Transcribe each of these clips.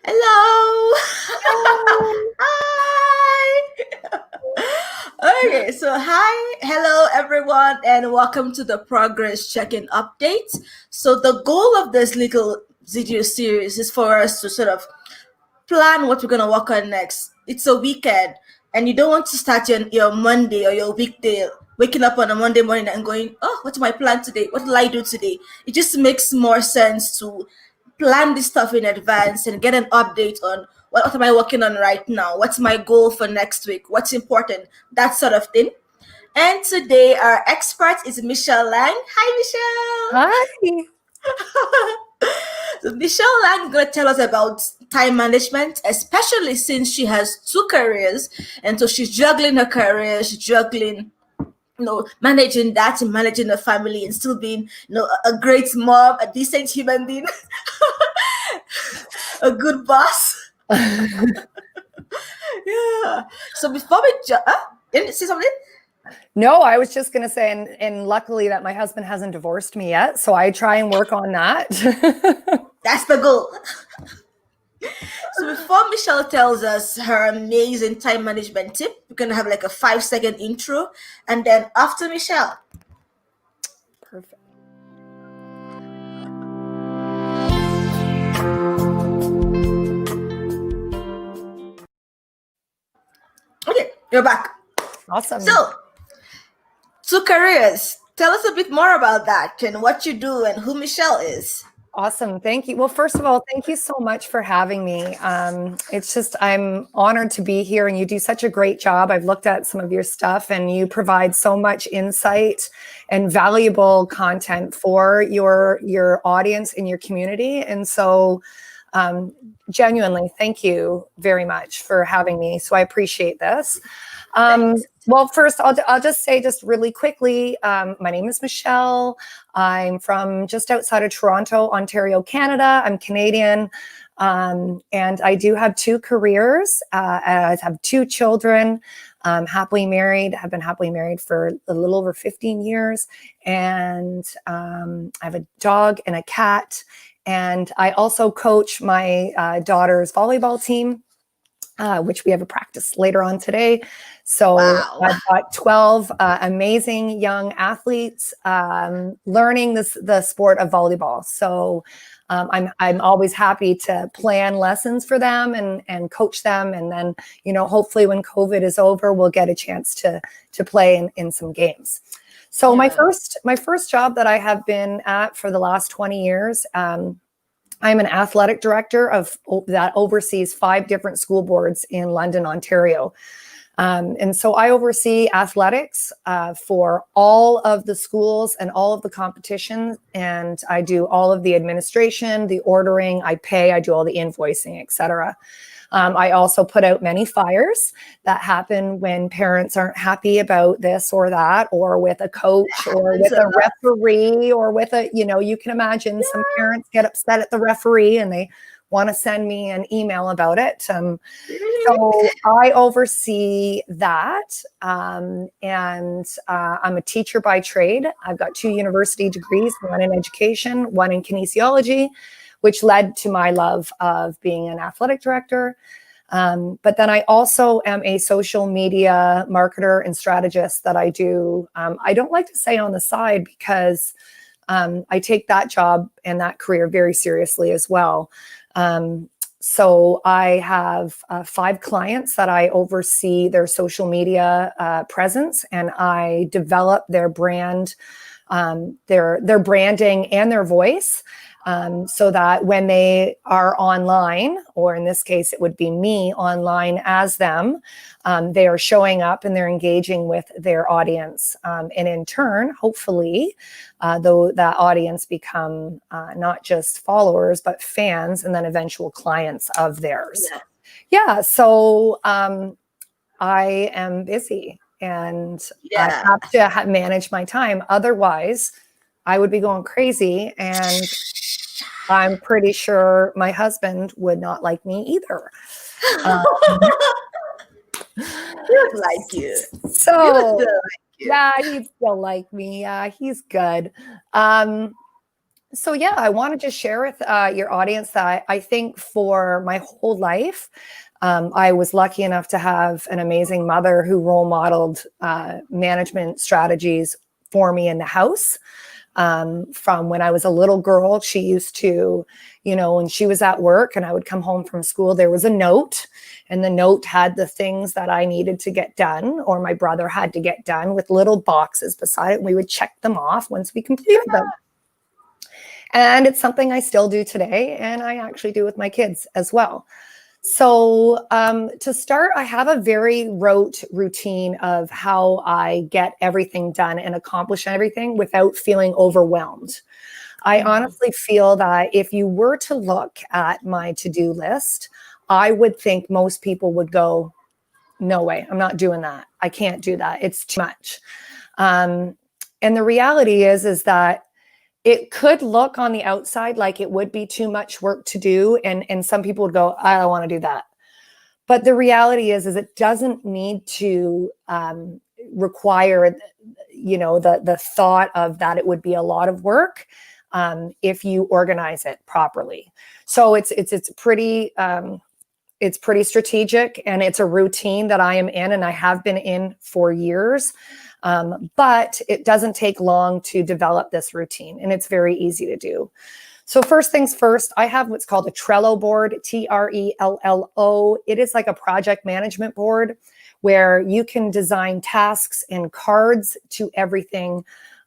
Hello. Hello. Hi. Okay, so hi, hello everyone, and welcome to the progress check-in update. So the goal of this little video series is for us to sort of plan what we're gonna work on next. It's a weekend, and you don't want to start your Monday or your weekday waking up on a Monday morning and going, "Oh, what's my plan today? What will I do today?" It just makes more sense to plan this stuff in advance and get an update on what am I working on right now? What's my goal for next week? What's important? That sort of thing. And today our expert is Michelle Lange. Hi, Michelle. Hi. So Michelle Lang is going to tell us about time management, especially since she has two careers, and so she's juggling her career, she's juggling, managing that and managing the family, and still being, a great mom, a decent human being, a good boss. Yeah. So before we, you didn't say something? No, I was just going to say, and luckily that my husband hasn't divorced me yet, so I try and work on that. That's the goal. So before Michelle tells us her amazing time management tip, we're gonna have like a 5-second intro, and then after Michelle. Perfect. Okay, you're back. Awesome. So, two careers. Tell us a bit more about that and what you do and who Michelle is. Awesome. Thank you. Well, first of all, thank you so much for having me. It's just, I'm honored to be here and you do such a great job. I've looked at some of your stuff and you provide so much insight and valuable content for your audience and your community. And so genuinely, thank you very much for having me. So I appreciate this. Well, first, I'll just say just really quickly, my name is Michelle. I'm from just outside of Toronto, Ontario, Canada. I'm Canadian, and I do have two careers. I have two children, happily married. I've been happily married for a little over 15 years, and I have a dog and a cat. And I also coach my daughter's volleyball team, which we have a practice later on today. So Wow. I've got 12 amazing young athletes learning the sport of volleyball. So I'm always happy to plan lessons for them and coach them. And then, hopefully when COVID is over, we'll get a chance to play in some games. So Yeah. my first job that I have been at for the last 20 years, I'm an athletic director that oversees 5 different school boards in London, Ontario. And so I oversee athletics for all of the schools and all of the competitions. And I do all of the administration, the ordering, I do all the invoicing, et cetera. I also put out many fires that happen when parents aren't happy about this or that, or with a coach or with a referee or with you can imagine some parents get upset at the referee and they want to send me an email about it. So I oversee that. And I'm a teacher by trade. I've got 2 university degrees, one in education, one in kinesiology, which led to my love of being an athletic director. But then I also am a social media marketer and strategist that I do. I don't like to say on the side because I take that job and that career very seriously as well. So I have 5 clients that I oversee their social media presence, and I develop their brand, their branding and their voice. So that when they are online, or in this case, it would be me online as them, they are showing up and they're engaging with their audience. And in turn, hopefully, though that audience become not just followers, but fans and then eventual clients of theirs. Yeah. So I am busy and I have to manage my time. Otherwise, I would be going crazy, and I'm pretty sure my husband would not like me either. He would like you. So, yeah, he'd still like me. Yeah, he's good. So yeah, I want to just share with your audience that I think for my whole life, I was lucky enough to have an amazing mother who role modeled management strategies for me in the house. From when I was a little girl, she used to, when she was at work and I would come home from school, there was a note, and the note had the things that I needed to get done or my brother had to get done with little boxes beside it. We would check them off once we completed them. And it's something I still do today, and I actually do with my kids as well. So to start, I have a very rote routine of how I get everything done and accomplish everything without feeling overwhelmed. I honestly feel that if you were to look at my to-do list, I would think most people would go, no way, I'm not doing that. I can't do that. It's too much. And the reality is that it could look on the outside like it would be too much work to do. And some people would go, I don't want to do that. But the reality is it doesn't need to require, the thought of that it would be a lot of work if you organize it properly. So it's pretty strategic, and it's a routine that I am in and I have been in for years. But it doesn't take long to develop this routine, and it's very easy to do. So first things first, I have what's called a Trello board, Trello. It is like a project management board where you can design tasks and cards to everything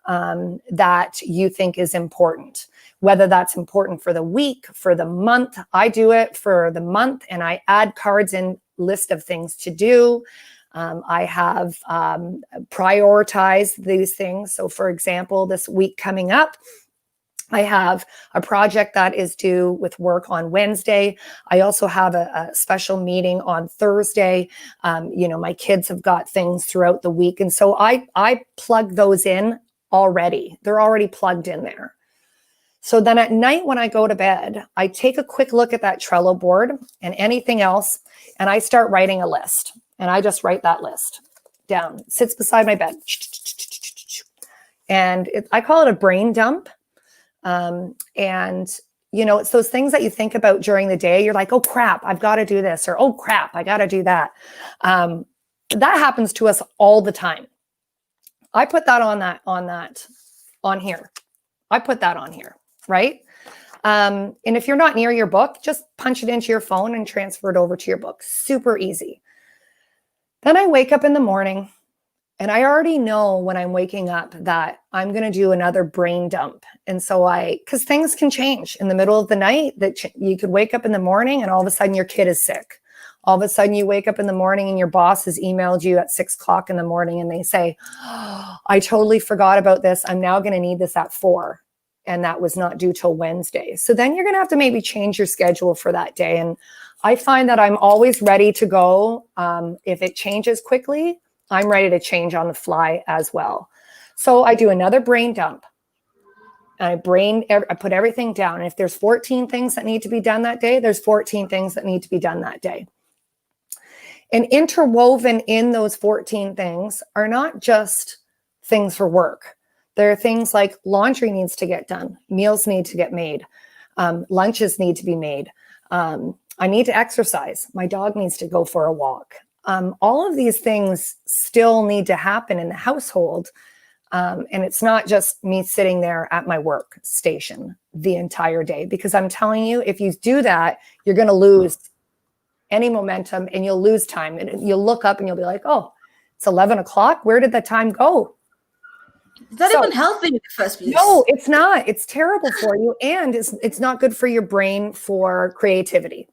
that you think is important, whether that's important for the week, for the month. I do it for the month, and I add cards in list of things to do. I have prioritized these things. So for example, this week coming up, I have a project that is due with work on Wednesday. I also have a special meeting on Thursday. My kids have got things throughout the week. And so I plug those in already. They're already plugged in there. So then at night when I go to bed, I take a quick look at that Trello board and anything else, and I start writing a list. And I just write that list down. It sits beside my bed. And I call it a brain dump. It's those things that you think about during the day. You're like, oh crap, I've got to do this, or oh crap, I got to do that. That happens to us all the time. I put that on here. I put that on here, right? And if you're not near your book, just punch it into your phone and transfer it over to your book. Super easy. Then I wake up in the morning, and I already know when I'm waking up that I'm going to do another brain dump. And so because things can change in the middle of the night, that you could wake up in the morning and all of a sudden your kid is sick. All of a sudden you wake up in the morning and your boss has emailed you at 6 o'clock in the morning and they say, oh, I totally forgot about this. I'm now going to need this at 4. And that was not due till Wednesday. So then you're going to have to maybe change your schedule for that day. And I find that I'm always ready to go. If it changes quickly, I'm ready to change on the fly as well. So I do another brain dump. I put everything down. And if there's 14 things that need to be done that day, there's 14 things that need to be done that day. And interwoven in those 14 things are not just things for work. There are things like laundry needs to get done, meals need to get made, lunches need to be made. I need to exercise. My dog needs to go for a walk. All of these things still need to happen in the household. And it's not just me sitting there at my workstation the entire day, because I'm telling you, if you do that, you're going to lose any momentum and you'll lose time. And you'll look up and you'll be like, oh, it's 11 o'clock. Where did the time go? Is that even healthy in the first place? No, it's not. It's terrible for you. And it's not good for your brain for creativity.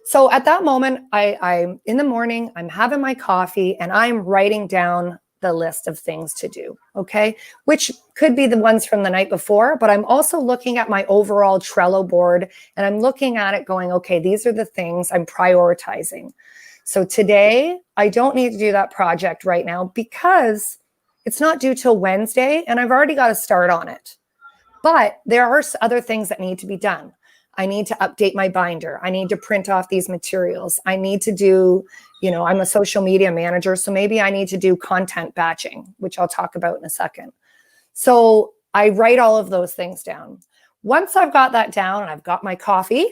So at that moment, I'm in the morning, I'm having my coffee and I'm writing down the list of things to do, okay? Which could be the ones from the night before, but I'm also looking at my overall Trello board and I'm looking at it going, okay, these are the things I'm prioritizing. So today, I don't need to do that project right now because it's not due till Wednesday and I've already got to start on it. But there are other things that need to be done. I need to update my binder. I need to print off these materials. I need to do, I'm a social media manager, so maybe I need to do content batching, which I'll talk about in a second. So I write all of those things down. Once I've got that down and I've got my coffee,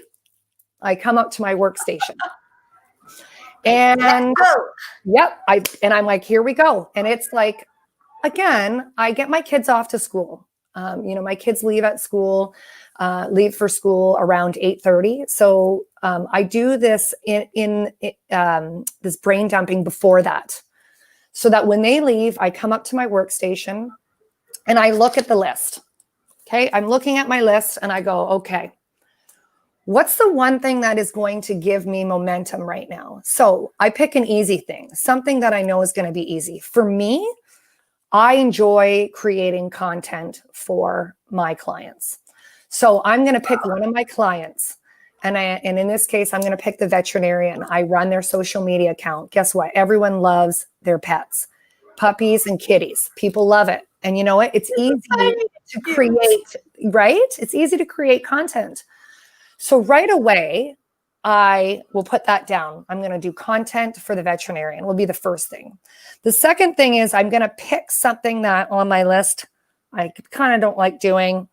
I come up to my workstation. And yep, I'm like, here we go. And it's like, again, I get my kids off to school. My kids leave for school around 8:30. So I do this in this brain dumping before that, so that when they leave, I come up to my workstation and I look at the list. Okay, I'm looking at my list and I go, okay, what's the one thing that is going to give me momentum right now? So I pick an easy thing, something that I know is going to be easy. For me, I enjoy creating content for my clients. So I'm going to pick one of my clients. And in this case, I'm going to pick the veterinarian. I run their social media account. Guess what? Everyone loves their pets, puppies and kitties. People love it. And you know what? It's easy to create, right? It's easy to create content. So right away, I will put that down. I'm going to do content for the veterinarian will be the first thing. The second thing is I'm going to pick something that on my list I kind of don't like doing,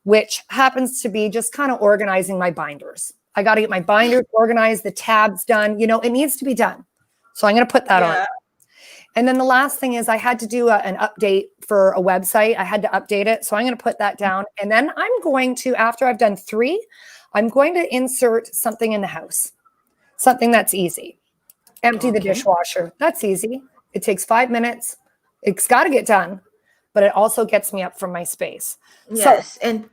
which happens to be just kind of organizing my binders. I got to get my binders organized, the tabs done. It needs to be done. So I'm going to put that on. And then the last thing is I had to do an update for a website. I had to update it. So I'm going to put that down. And then I'm going to, after I've done 3, I'm going to insert something in the house, something that's easy. Empty the dishwasher. That's easy. It takes 5 minutes. It's got to get done, but it also gets me up from my space. Yes, so, and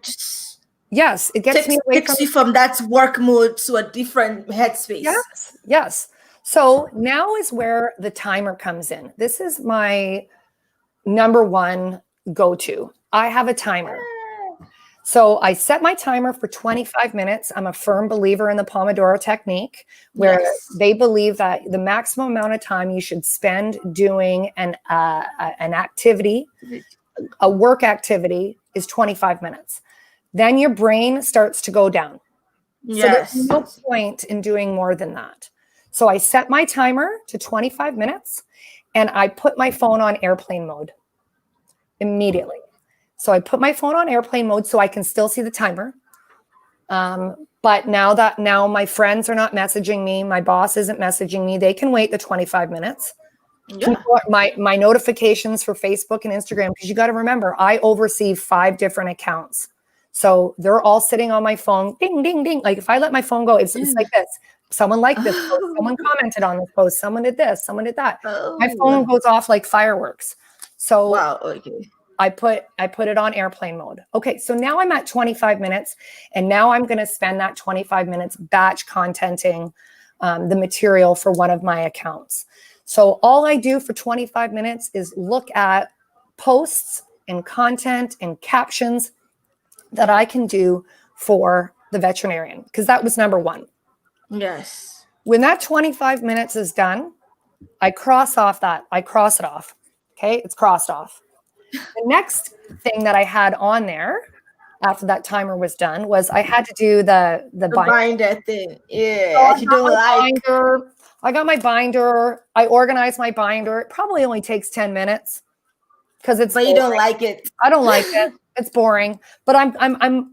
yes, it gets me away takes you from that work mode to a different headspace. Yes. So now is where the timer comes in. This is my number one go-to. I have a timer. So I set my timer for 25 minutes. I'm a firm believer in the Pomodoro technique, where they believe that the maximum amount of time you should spend doing an activity, a work activity, is 25 minutes. Then your brain starts to go down. So there's no point in doing more than that. So I set my timer to 25 minutes and I put my phone on airplane mode immediately. So I put my phone on airplane mode so I can still see the timer. But now my friends are not messaging me. My boss isn't messaging me. They can wait the 25 minutes. Yeah. My notifications for Facebook and Instagram, because you got to remember, I oversee 5 different accounts. So they're all sitting on my phone. Ding, ding, ding. Like if I let my phone go, it's like this. Someone liked this post. Someone commented on this post. Someone did this. Someone did that. My phone goes off like fireworks. So I put it on airplane mode. Okay, so now I'm at 25 minutes, and now I'm going to spend that 25 minutes batch contenting the material for one of my accounts. So all I do for 25 minutes is look at posts and content and captions that I can do for the veterinarian, because that was number 1. Yes. When that 25 minutes is done, I cross it off. Okay, it's crossed off. The next thing that I had on there after that timer was done was I had to do the binder thing. Yeah, you don't like. Binder. I got my binder. I organized my binder. It probably only takes 10 minutes because it's. But you don't like it. I don't like it. It's boring. But I'm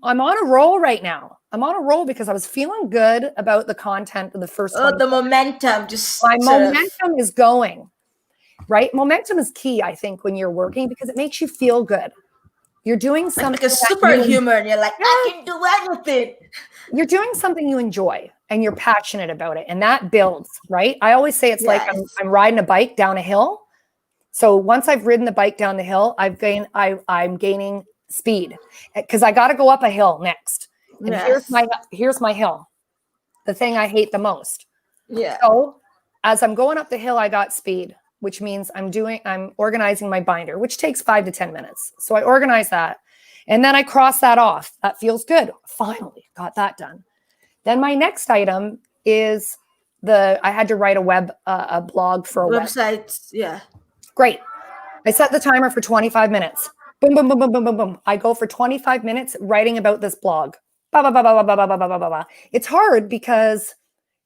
on a roll right now. I'm on a roll because I was feeling good about the content of the first. The momentum my momentum is going. Right? Momentum is key, I think, when you're working, because it makes you feel good. You're doing something like a superhuman. You're like, I can do anything. You're doing something you enjoy and you're passionate about it. And that builds, right? I always say it's like I'm riding a bike down a hill. So once I've ridden the bike down the hill, I'm gaining speed because I got to go up a hill next. And here's my hill, the thing I hate the most. Yeah. So as I'm going up the hill, I got speed, which means I'm organizing my binder, which takes 5 to 10 minutes. So I organize that. And then I cross that off. That feels good. Finally got that done. Then my next item is I had to write a blog for a website. Yeah. Great. I set the timer for 25 minutes. Boom, boom, boom, boom, boom, boom, boom. I go for 25 minutes writing about this blog. Bah, bah, bah, bah, bah, bah, bah, bah, bah, bah. It's hard because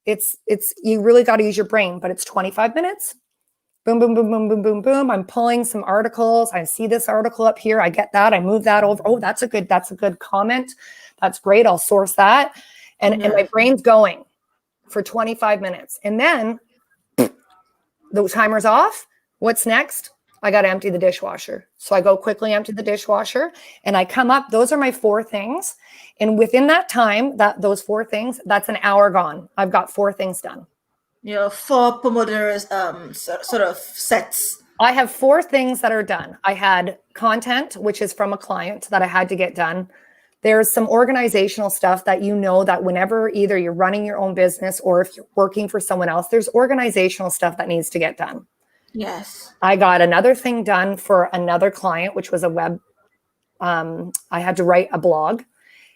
you really got to use your brain, but it's 25 minutes. Boom, boom, boom, boom, boom, boom, boom. I'm pulling some articles. I see this article up here. I get that. I move that over. Oh, that's a good comment. That's great. I'll source that. And my brain's going for 25 minutes. And then the timer's off. What's next? I got to empty the dishwasher. So I go quickly empty the dishwasher and I come up. Those are my 4 things. And within that time, those 4 things, that's an hour gone. I've got 4 things done. 4 Pomodoros sort of sets. I have 4 things that are done. I had content, which is from a client that I had to get done. There's some organizational stuff that that whenever either you're running your own business or if you're working for someone else, there's organizational stuff that needs to get done. Yes. I got another thing done for another client, which was a web. I had to write a blog.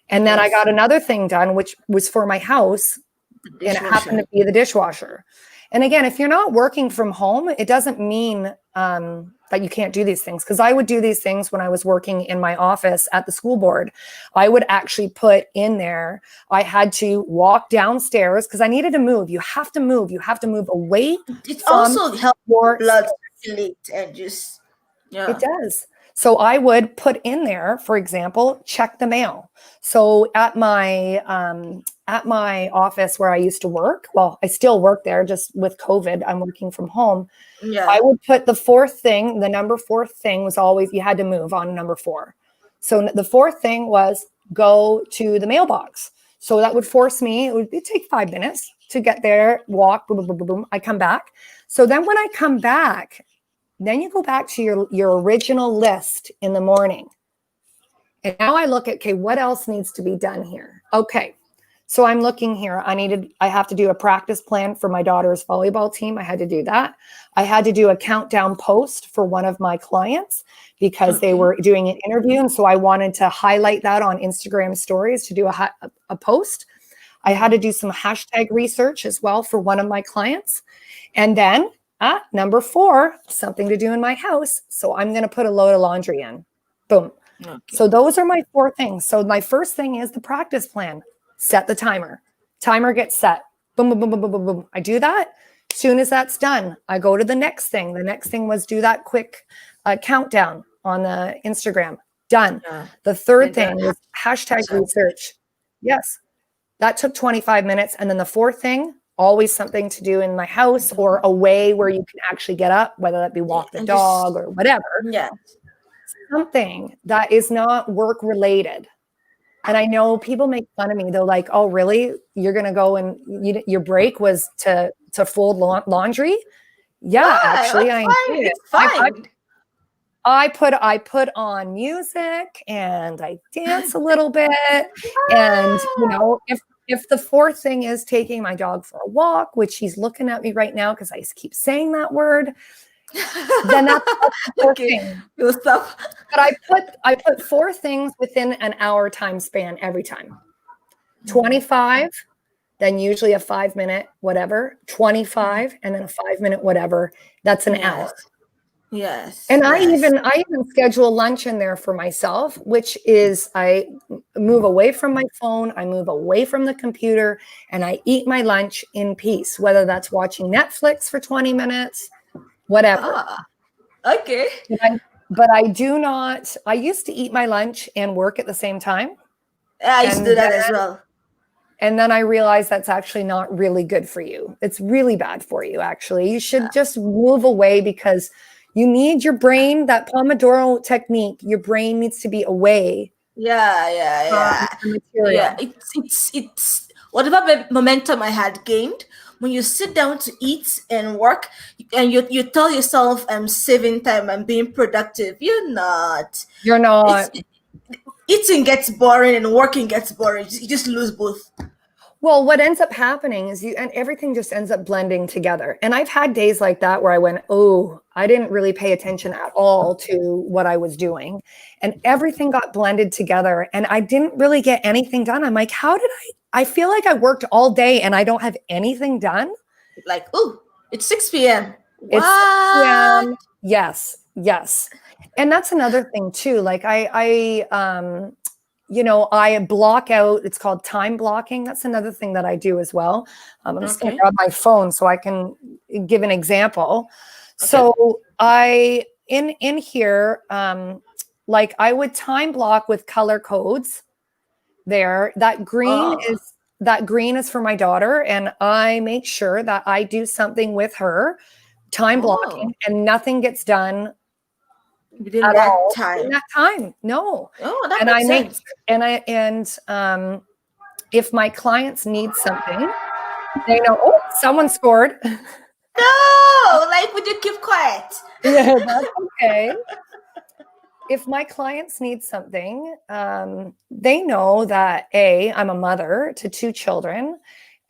And then I got another thing done, which was for my house. And it happened to be the dishwasher. And again, if you're not working from home, it doesn't mean that you can't do these things. Because I would do these things when I was working in my office at the school board. I would actually put in there, I had to walk downstairs because I needed to move. You have to move. You have to move away. It also helps your blood circulate and just, It does. So I would put in there, for example, check the mail. So at my office where I used to work, well, I still work there, just with COVID, I'm working from home. Yeah. I would put the 4th thing, the number 4 thing was always, you had to move on number 4. So the 4th thing was go to the mailbox. So that would force me, it'd take 5 minutes to get there, walk, boom, boom, boom, boom, boom. I come back. So then when I come back, then you go back to your original list in the morning. And now I look at, okay, what else needs to be done here? Okay. So I'm looking here. I have to do a practice plan for my daughter's volleyball team. I had to do that. I had to do a countdown post for one of my clients because they were doing an interview. And so I wanted to highlight that on Instagram stories to do a post. I had to do some hashtag research as well for one of my clients. And then number 4, something to do in my house. So I'm going to put a load of laundry in. Boom. Okay. So those are my 4 things. So my first thing is the practice plan. Set the timer. Timer gets set. Boom, boom, boom, boom, boom, boom, boom. I do that. As soon as that's done, I go to the next thing. The next thing was do that quick countdown on the Instagram. Done. Yeah. The 3rd thing was hashtag research. Yes. That took 25 minutes. And then the 4th thing, always something to do in my house or a way where you can actually get up, whether that be walk the dog or whatever. Yeah. Something that is not work related. And I know people make fun of me. They're like, oh, really? You're going to go and your break was to fold laundry? Yeah, actually, I did. It's fine. I put on music and I dance a little bit. And, if the 4th thing is taking my dog for a walk, which he's looking at me right now because I keep saying that word, then that's the 4th thing. But I put 4 things within an hour time span every time. 25, then usually a 5-minute whatever, 25, and then a 5-minute whatever. That's an hour. Yes. And I even schedule lunch in there for myself, which is I move away from my phone, I move away from the computer, and I eat my lunch in peace, whether that's watching Netflix for 20 minutes, whatever. Okay. But I do not, I used to eat my lunch and work at the same time. I used to do that as well. And then I realized that's actually not really good for you. It's really bad for you, actually. You should just move away because you need your brain, that Pomodoro technique, your brain needs to be away. Yeah. It's whatever momentum I had gained. When you sit down to eat and work and you tell yourself I'm saving time, I'm being productive, you're not. Eating gets boring and working gets boring. You just lose both. Well, what ends up happening is and everything just ends up blending together. And I've had days like that where I went, oh, I didn't really pay attention at all to what I was doing. And everything got blended together and I didn't really get anything done. I'm like, how did I feel like I worked all day and I don't have anything done? Like, oh, it's 6 p.m. It's 6 p.m. Yes. And that's another thing too. Like I block out, it's called time blocking. That's another thing that I do as well. I'm just going to grab my phone so I can give an example. Okay. So I in here, like I would time block with color codes there. Oh. That green is for my daughter, and I make sure that I do something with her, time blocking, Oh. and nothing gets done Within at that all in time. that time. No. Oh, that And I makes make sense. and if my clients need something, they know, oh, someone scored. No, like, would you keep quiet? Yeah, that's okay. If my clients need something, they know that I'm a mother to two children,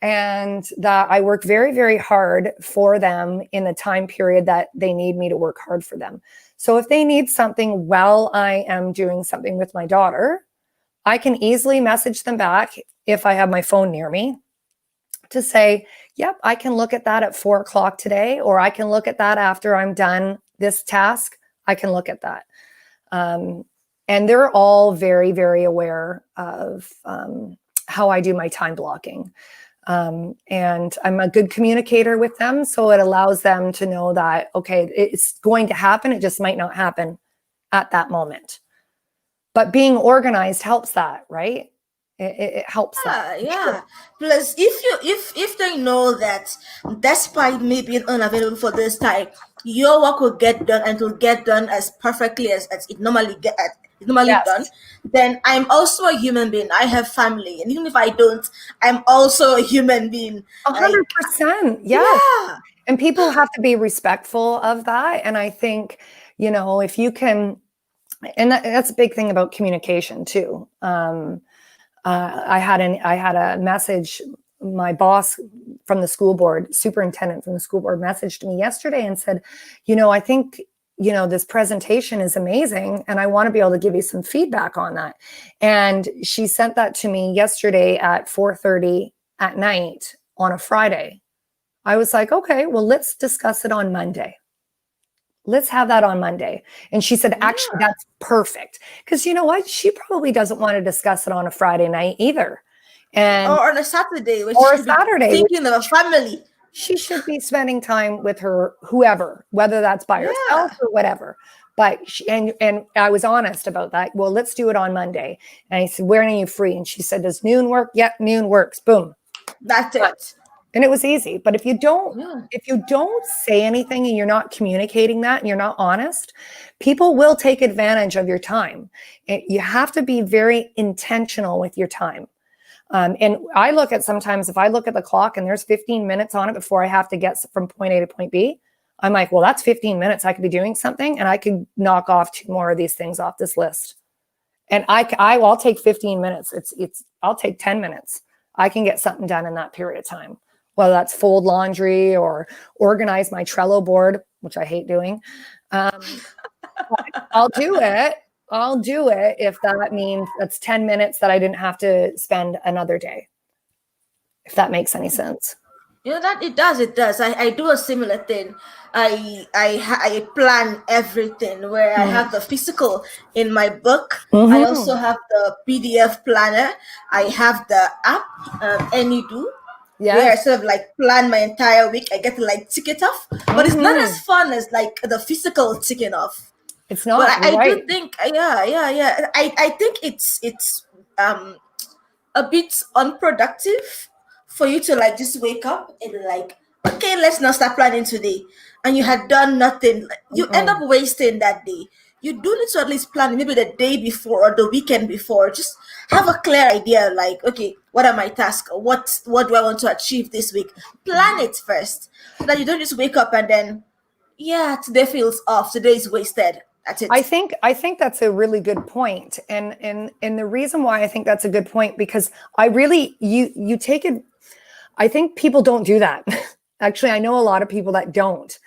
and that I work very, very hard for them in the time period that they need me to work hard for them. So if they need something while I am doing something with my daughter, I can easily message them back if I have my phone near me to say, yep, I can look at that at 4 o'clock today, or I can look at that after I'm done this task. I can look at that. Um, and they're all very, very aware of how I do my time blocking. And I'm a good communicator with them. So it allows them to know that, okay, it's going to happen. It just might not happen at that moment. But being organized helps that, right? It helps that. Yeah, For sure. yeah. Plus, if they know that despite me being unavailable for this time, your work will get done and will get done as perfectly as it normally get as it's normally done, Yes. then I'm also a human being. I have family, and even if I don't, I'm also a human being. A hundred Like, percent. Yes. yeah, And people have to be respectful of that. And I think, if you can, and that's a big thing about communication too. I had a message. My boss from the school board, superintendent from the school board, messaged me yesterday and said, I think this presentation is amazing, and I want to be able to give you some feedback on that. And she sent that to me yesterday at 4:30 at night on a Friday. I was like, okay, well, let's discuss it on Monday. Let's have that on Monday. And she said, actually, yeah. that's perfect. Because you know what? She probably doesn't want to discuss it on a Friday night either. And Or on a Saturday, when she or a should be Saturday, which thinking of a family. she should be spending time with her, whoever, whether that's by herself Yeah, or whatever. But and I was honest about that. Well, let's do it on Monday. And I said, when are you free? And she said, does noon work? Yep, noon works. Boom. that's it. And it was easy. But if you don't Yeah. say anything and you're not communicating that and you're not honest, people will take advantage of your time. You have to be very intentional with your time. And I look at sometimes if I look at the clock and there's 15 minutes on it before I have to get from point A to point B, I'm like, well, that's 15 minutes. I could be doing something and I could knock off 2 more of these things off this list. And I'll take 15 minutes. I'll take 10 minutes. I can get something done in that period of time, whether that's fold laundry or organize my Trello board, which I hate doing. I'll do it. I'll do it if that means that's 10 minutes that I didn't have to spend another day, if that makes any sense. That it does. It does. I do a similar thing. I plan everything where I have the physical in my book. I Mm-hmm. also have the PDF planner. I have the app, AnyDo, where I Yes. sort of like plan my entire week. I get to like tick it off, but it's not as Mm-hmm. fun as like the physical ticking off. It's But not. You're I do right. think, yeah, yeah, yeah. I think it's a bit unproductive for you to like just wake up and be like, okay, let's not start planning today, and you had done nothing. You end up Mm-mm. wasting that day. You do need to at least plan maybe the day before or the weekend before. Just have a clear idea, like, okay, what are my tasks? What do I want to achieve this week? Plan it first, so that you don't just wake up and then, yeah, today feels off. Today is wasted. That's I it. think I think that's a really good point. And the reason why I think that's a good point, because I really you take it. I think people don't do that. Actually, I know a lot of people that don't.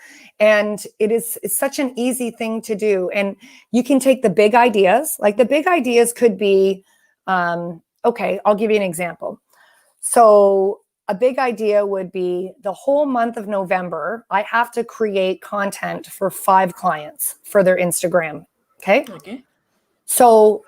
And it's such an easy thing to do. And you can take the big ideas, like the big ideas could be, okay, I'll give you an example. So a big idea would be the whole month of November, I have to create content for 5 clients for their Instagram. Okay. Okay. So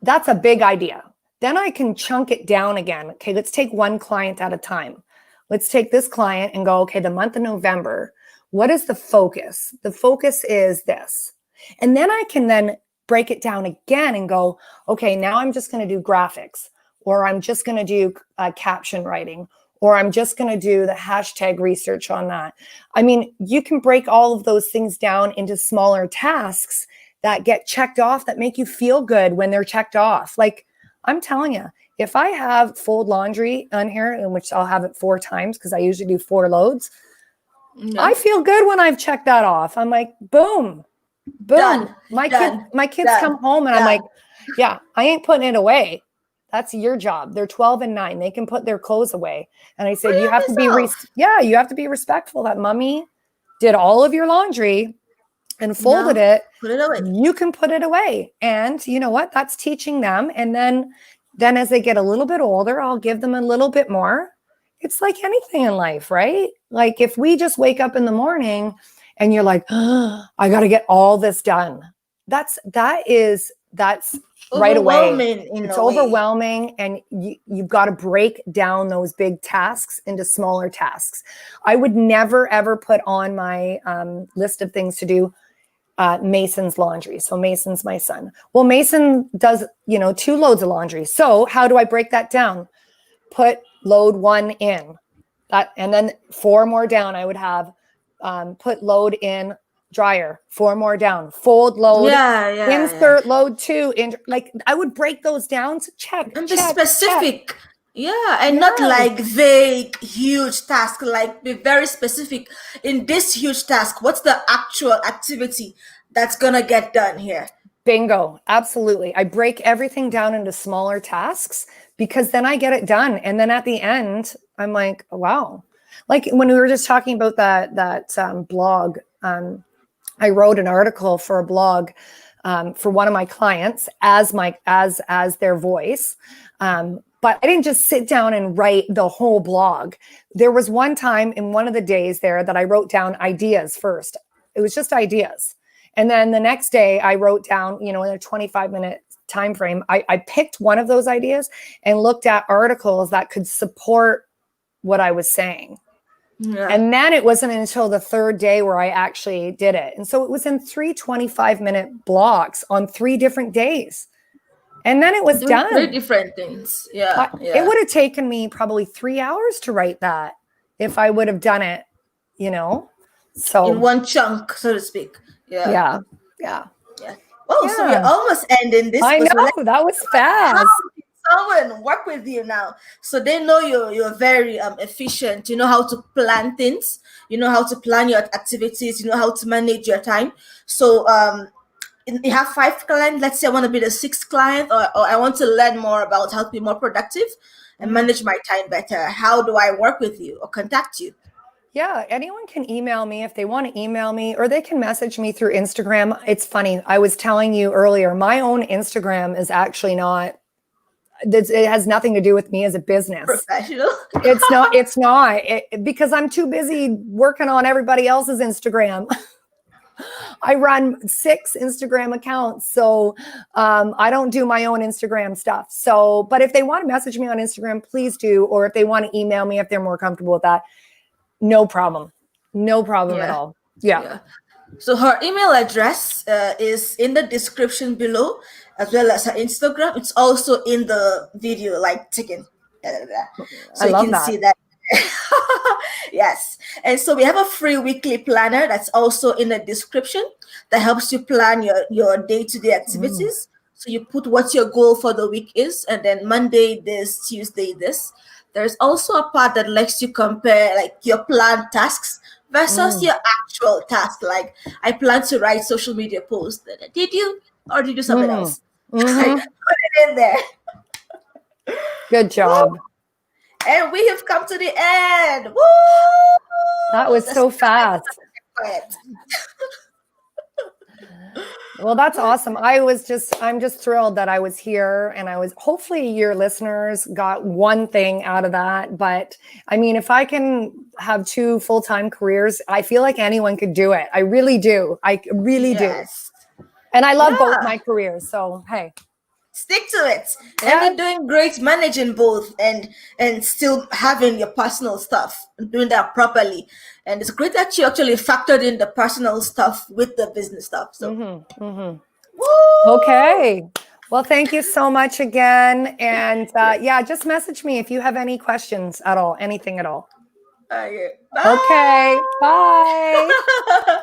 that's a big idea. Then I can chunk it down again. Okay, let's take one client at a time. Let's take this client and go, okay, the month of November, What is the focus? The focus is this. And then I can then break it down again and go, okay, now I'm just going to do graphics, or I'm just going to do caption writing, or I'm just going to do the hashtag research on that. I mean, you can break all of those things down into smaller tasks that get checked off, that make you feel good when they're checked off. Like, I'm telling you, if I have fold laundry on here, in which I'll have it 4 times because I usually do 4 loads, I feel good when I've checked that off. I'm like, boom, boom. Done. My kids Done. come home and I'm like, yeah, I ain't putting it away. That's your job. They're 12 and 9. They can put their clothes away. And I said, you have to be, you have to be respectful that mommy did all of your laundry and folded it. Put it away. You can put it away. And you know what? That's teaching them. And then as they get a little bit older, I'll give them a little bit more. It's like anything in life, right? Like if we just wake up in the morning and you're like, oh, I got to get all this done. That's right away. It's overwhelming. And you've got to break down those big tasks into smaller tasks. I would never, ever put on my list of things to do Mason's laundry. So Mason's my son. Well, Mason does, 2 loads of laundry. So how do I break that down? Put load 1 in that, and then 4 more down. I would have put load in dryer, 4 more down, fold load, insert load 2 in. Like I would break those down to check and be specific. Check. Yeah, and not like vague, huge task, like be very specific. In this huge task, what's the actual activity that's going to get done here? Bingo. Absolutely. I break everything down into smaller tasks because then I get it done. And then at the end, I'm like, wow. Like when we were just talking about that blog, I wrote an article for a blog for one of my clients as their voice. But I didn't just sit down and write the whole blog. There was one time in one of the days there that I wrote down ideas first. It was just ideas. And then the next day I wrote down, in a 25-minute time frame, I picked one of those ideas and looked at articles that could support what I was saying. Yeah. And then it wasn't until the 3rd day where I actually did it. And so it was in 3 25-minute blocks on 3 different days. And then it was done. 3 different things. Yeah. It would have taken me probably 3 hours to write that if I would have done it, So in one chunk, so to speak. Yeah. Oh, so we're almost ending this. I know, that was fast. How did someone work with you now? So they know you're very efficient. You know how to plan things. You know how to plan your activities. You know how to manage your time. So you have 5 clients. Let's say I want to be the 6th client, or I want to learn more about how to be more productive and manage my time better. How do I work with you or contact you? Yeah, anyone can email me if they want to email me, or they can message me through Instagram. It's funny. I was telling you earlier, my own Instagram is actually not, it has nothing to do with me as a business. Professional? It's not because I'm too busy working on everybody else's Instagram. I run 6 Instagram accounts. So I don't do my own Instagram stuff. So, but if they want to message me on Instagram, please do. Or if they want to email me, if they're more comfortable with that, no problem at all. Yeah. So her email address is in the description below, as well as her Instagram. It's also in the video, like ticking. So you can see that. Yes. And so we have a free weekly planner that's also in the description that helps you plan your day-to-day activities. So you put what your goal for the week is, and then Monday this, Tuesday this. There's also a part that lets you compare like your planned tasks versus your actual task. Like I plan to write social media posts. Did you do something else? Put it in there. Good job. And we have come to the end. Woo! That was so fast. Well, that's awesome. I'm just thrilled that I was here, and hopefully your listeners got one thing out of that. But I mean, if I can have 2 full-time careers, I feel like anyone could do it. I really do. I really do. And I love both my careers. So, hey. Stick to it. And Yeah. you're doing great managing both and still having your personal stuff and doing that properly. And it's great that you actually factored in the personal stuff with the business stuff. So woo! Okay. Well, thank you so much again. And yeah, just message me if you have any questions at all, anything at all. Okay. Okay. Bye. Bye.